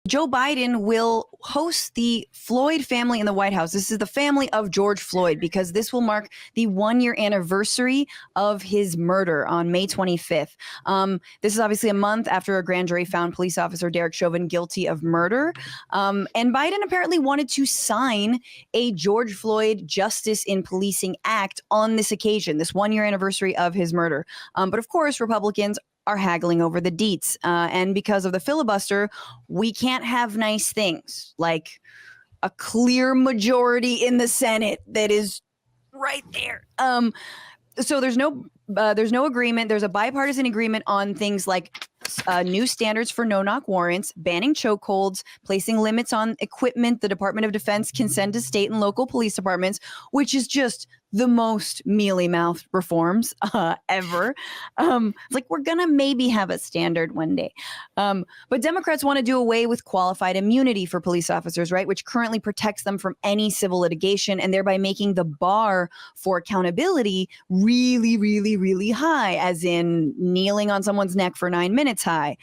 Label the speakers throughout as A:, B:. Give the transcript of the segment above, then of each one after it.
A: Joe Biden will host the Floyd family in the White House. This is the family of George Floyd, because this will mark the 1-year anniversary of his murder on May 25th. This is obviously a month after a grand jury found police officer Derek Chauvin guilty of murder. And Biden apparently wanted to sign a George Floyd Justice in Policing Act on this occasion, this 1-year anniversary of his murder. But of course, Republicans are haggling over the deets. And because of the filibuster, we can't have nice things like a clear majority in the Senate that is right there. So there's no agreement. There's a bipartisan agreement on things like new standards for no-knock warrants, banning chokeholds, placing limits on equipment the Department of Defense can send to state and local police departments, which is just the most mealy-mouthed reforms ever. It's like, we're gonna maybe have a standard one day. But Democrats want to do away with qualified immunity for police officers, right, which currently protects them from any civil litigation, and thereby making the bar for accountability really, really, really high, as in kneeling on someone's neck for 9 minutes high.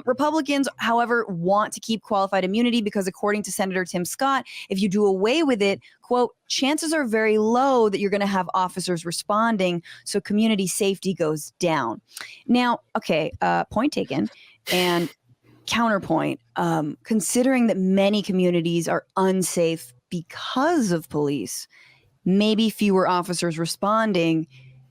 A: Republicans, however, want to keep qualified immunity because, according to Senator Tim Scott, if you do away with it, quote, chances are very low that you're going to have officers responding, so community safety goes down. Now, okay, point taken. And counterpoint, considering that many communities are unsafe because of police, maybe fewer officers responding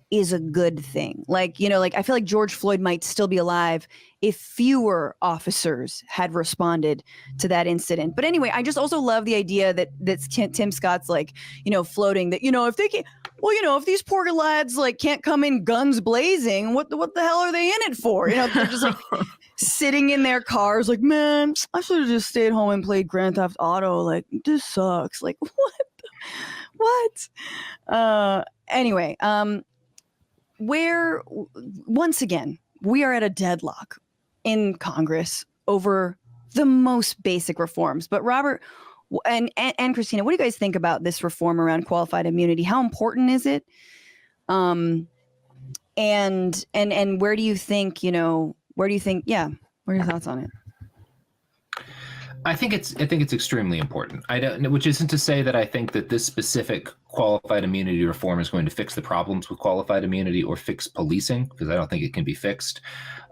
A: is a good thing. Like, you know, like I feel like George Floyd might still be alive if fewer officers had responded to that incident. But anyway, I just also love the idea that Tim Scott's like, you know, floating that, you know, if they can, well, you know, if these poor lads like can't come in guns blazing, what the hell are they in it for? You know, they're just like sitting in their cars like, man, I should have just stayed home and played Grand Theft Auto. Like, this sucks. Like, what? Anyway, where once again we are at a deadlock in Congress over the most basic reforms. But Robert and Christina, what do you guys think about this reform around qualified immunity? How important is it? And where do you think, you know, what are your thoughts on it?
B: I think it's extremely important. Which isn't to say that I think that this specific qualified immunity reform is going to fix the problems with qualified immunity or fix policing, because I don't think it can be fixed.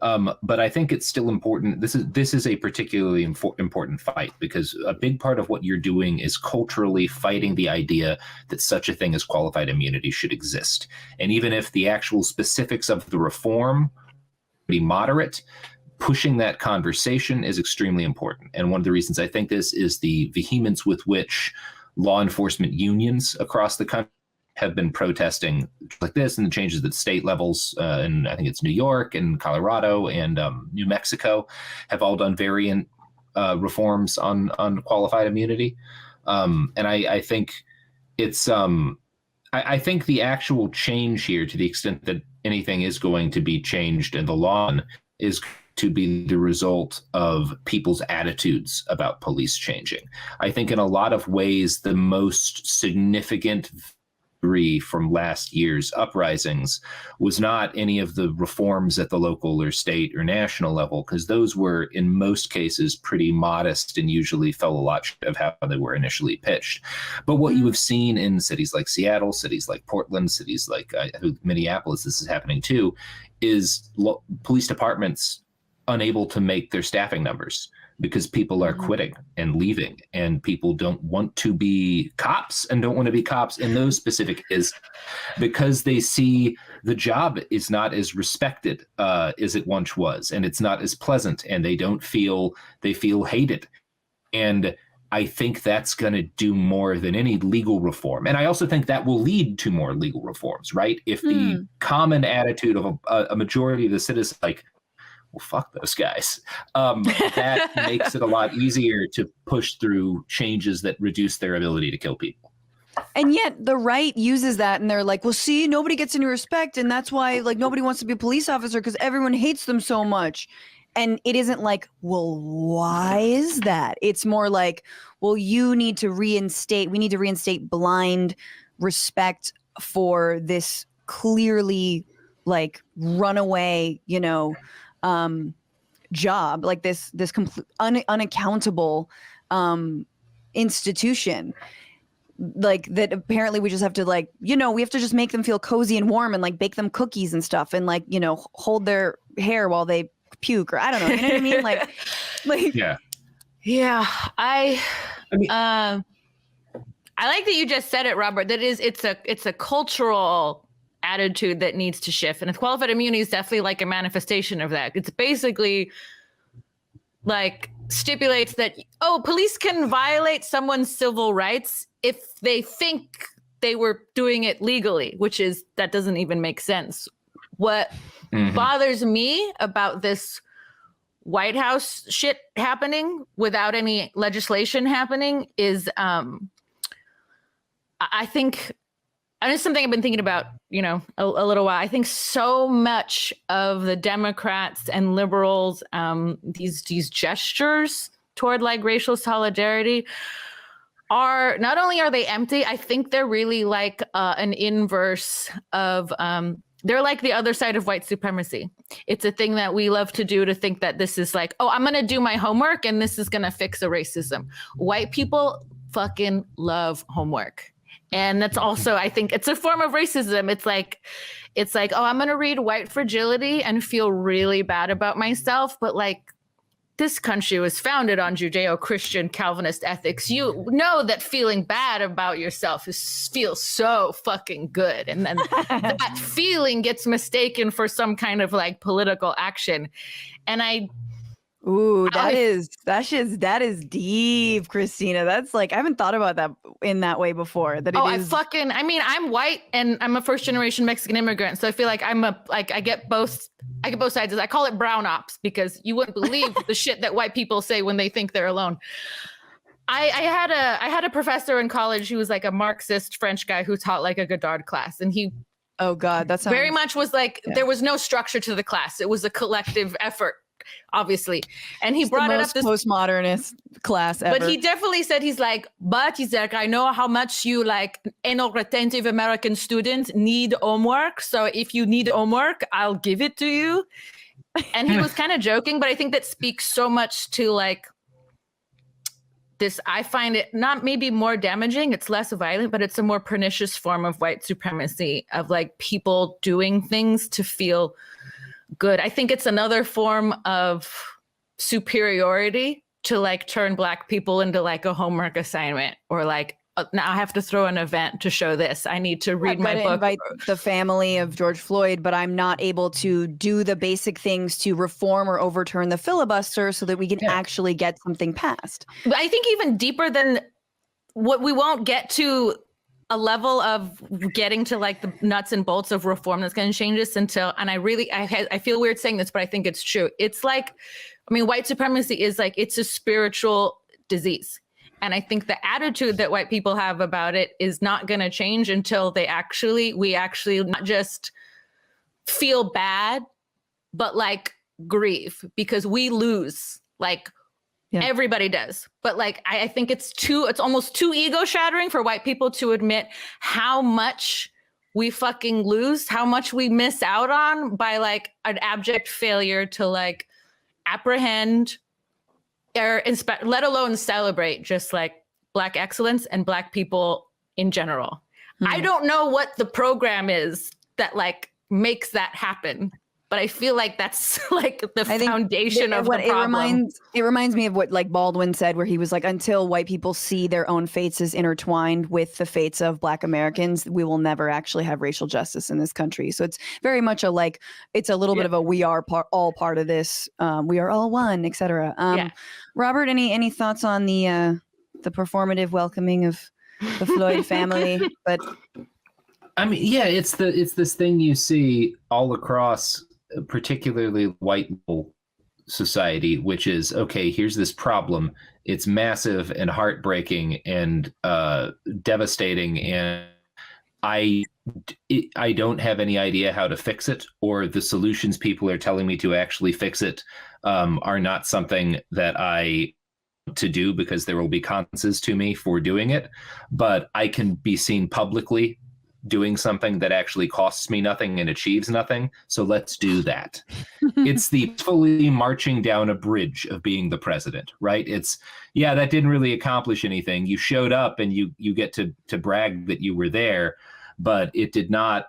B: But I think it's still important. This is a particularly important fight, because a big part of what you're doing is culturally fighting the idea that such a thing as qualified immunity should exist. And even if the actual specifics of the reform be moderate, pushing that conversation is extremely important. And one of the reasons I think this is the vehemence with which law enforcement unions across the country have been protesting like this, and the changes at state levels, and I think it's New York and Colorado and New Mexico have all done variant reforms on qualified immunity. And I think it's I think the actual change here, to the extent that anything is going to be changed in the law, is to be the result of people's attitudes about police changing. I think in a lot of ways, the most significant victory from last year's uprisings was not any of the reforms at the local or state or national level, because those were in most cases pretty modest and usually fell a lot short of how they were initially pitched. But what you have seen in cities like Seattle, cities like Portland, cities like Minneapolis, this is happening too, is police departments unable to make their staffing numbers because people are quitting and leaving, and people don't want to be cops and don't want to be cops in those specific is because they see the job is not as respected as it once was, and it's not as pleasant, and they feel hated. And I think that's going to do more than any legal reform. And I also think that will lead to more legal reforms, right? If the common attitude of a majority of the citizens, like, well, fuck those guys, that makes it a lot easier to push through changes that reduce their ability to kill people.
A: And yet the right uses that, and they're like, well, see, nobody gets any respect, and that's why like nobody wants to be a police officer because everyone hates them so much. And it isn't like, well, why is that? It's more like, well, we need to reinstate blind respect for this clearly like runaway, job, like this unaccountable institution, like that apparently we just have to like, we have to just make them feel cozy and warm and like bake them cookies and stuff and like, hold their hair while they puke, or I don't know, you know what I mean? Like
C: yeah. I like that you just said it, Robert. That is, it's a cultural attitude that needs to shift, and qualified immunity is definitely like a manifestation of that. It's basically like stipulates that police can violate someone's civil rights if they think they were doing it legally, that doesn't even make sense. What bothers me about this White House shit happening without any legislation happening is I think, and it's something I've been thinking about, a little while. I think so much of the Democrats and liberals, these gestures toward like racial solidarity are not only are they empty, I think they're really like an inverse of, they're like the other side of white supremacy. It's a thing that we love to do, to think that this is like, I'm going to do my homework and this is going to fix the racism. White people fucking love homework. And that's also, I think it's a form of racism. It's like, I'm going to read White Fragility and feel really bad about myself. But like, this country was founded on Judeo-Christian Calvinist ethics. You know that feeling bad about yourself feels so fucking good. And then that feeling gets mistaken for some kind of like political action. And
A: that is deep, Christina. That's like, I haven't thought about that in that way before.
C: I'm white and I'm a first generation Mexican immigrant. So I feel like I get both sides. I call it brown ops, because you wouldn't believe the shit that white people say when they think they're alone. I had a professor in college who was like a Marxist French guy who taught like a Godard class, and he,
A: oh God, that sounds
C: very much was like, there was no structure to the class. It was a collective effort, obviously. And he brought it up, this
A: postmodernist class ever.
C: But he definitely said, he's like, I know how much you like inattentive American students need homework. So if you need homework, I'll give it to you. And he was kind of joking, but I think that speaks so much to like this. I find it not maybe more damaging. It's less violent, but it's a more pernicious form of white supremacy, of like people doing things to feel good. I think it's another form of superiority to like turn Black people into like a homework assignment, or like, now I have to throw an event to show this. I need to read my book.
A: Invite the family of George Floyd, but I'm not able to do the basic things to reform or overturn the filibuster so that we can actually get something passed.
C: But I think even deeper than what, we won't get to a level of getting to like the nuts and bolts of reform that's going to change this until, and I feel weird saying this, but I think it's true. It's like, white supremacy is like, it's a spiritual disease. And I think the attitude that white people have about it is not going to change until we actually not just feel bad, but like grieve, because we lose, like everybody does. But like, I think it's almost too ego shattering for white people to admit how much we fucking lose, how much we miss out on by like an abject failure to like apprehend or inspect, let alone celebrate just like Black excellence and Black people in general. I don't know what the program is that like makes that happen, but I feel like that's like the foundation of the problem.
A: It reminds me of what like Baldwin said, where he was like, until white people see their own fates as intertwined with the fates of Black Americans, we will never actually have racial justice in this country. So it's very much it's a little bit of a, we are all part of this. We are all one, etc. Robert, any thoughts on the performative welcoming of the Floyd family? But
B: it's this thing you see all across, particularly white society, which is, okay, here's this problem. It's massive and heartbreaking and devastating, and I don't have any idea how to fix it, or the solutions people are telling me to actually fix it are not something that I to do, because there will be consequences to me for doing it. But I can be seen publicly doing something that actually costs me nothing and achieves nothing. So let's do that. It's the fully marching down a bridge of being the president, right? It's, yeah, that didn't really accomplish anything. You showed up and you get to brag that you were there, but it did not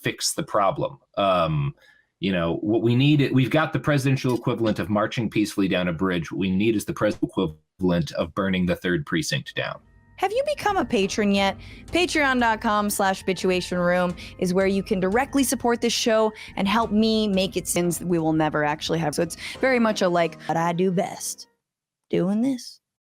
B: fix the problem. What we need, we've got the presidential equivalent of marching peacefully down a bridge. What we need is the presidential equivalent of burning the 3rd precinct down.
A: Have you become a patron yet? Patreon.com/Bitchuation Room is where you can directly support this show and help me make it sins that we will never actually have. So it's very much a like, what I do best, doing this.